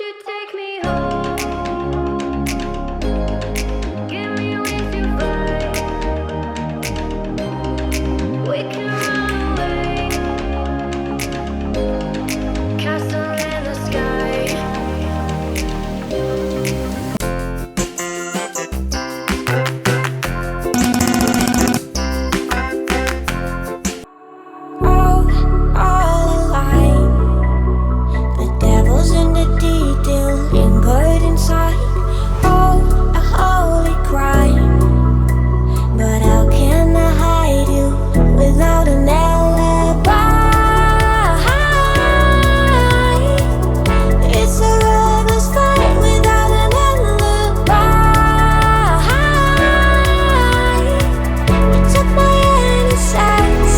you take me home? Give me with your flight. We can run away. Castle in the sky. All alive. The devil's in the detail, lingered inside. Oh, a holy crime. But how can I hide you without an alibi? It's a lover's fight without an alibi. You took my innocence.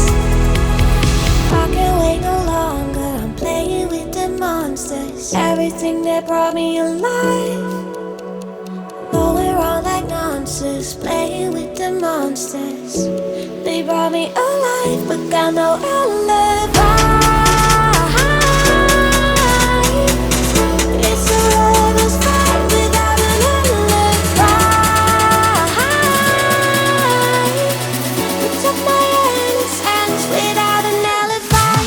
I can't wait no longer. I'm playing with the monsters. Everything that brought me alive. Though we're all like nonsense, playing with the monsters. They brought me alive, but got no alibi. It's a lover's fight without an alibi. You took my innocence without an alibi.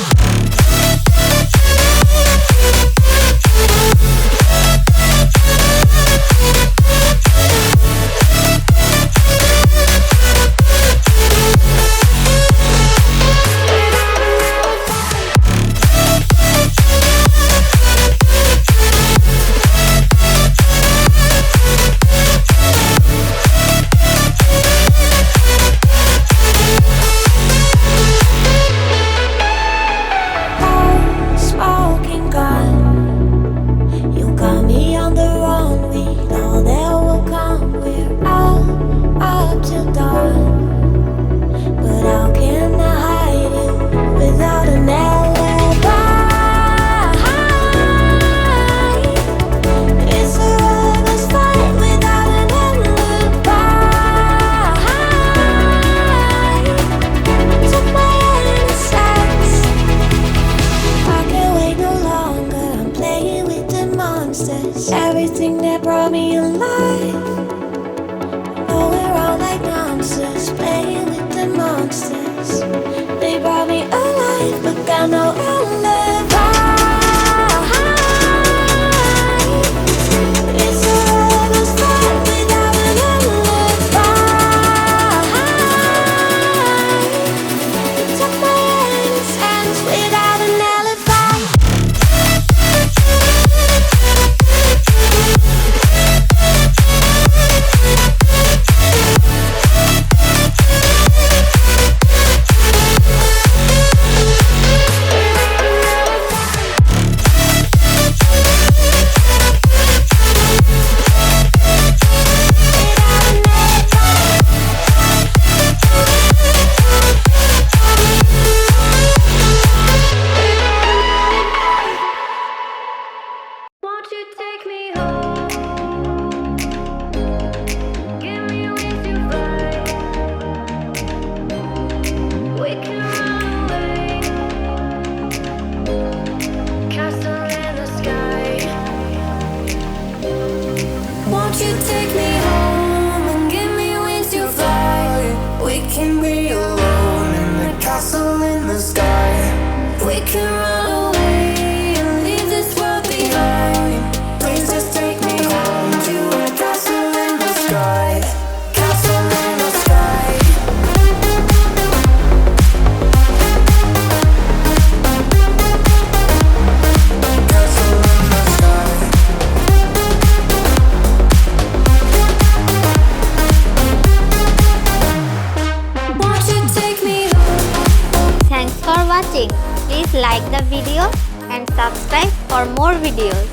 Oh, smoking gun. You got me on the run. We know that will come. We're out up till dawn. But how can I hide you without an alibi? It's a lover's fight without an alibi. You took my innocence. I can't wait no longer. I'm playing with the monsters. Everything that brought me alive. Oh, we're all like nonsense, playing with the monsters. They brought me alive, but got no alibi. It's a lover's fight without an alibi. You took my innocence without an alibi. Won't you take me home? Give me with your flight. We can run away. Castle in the sky. Won't you take me home and give me wings to fly? We can be alone in the castle in the sky. We can run away and leave this world behind. Please just take me home to a castle in the sky. Castle in the sky. Castle in the sky. Won't you take me home? Thanks for watching. Please like the video and subscribe for more videos.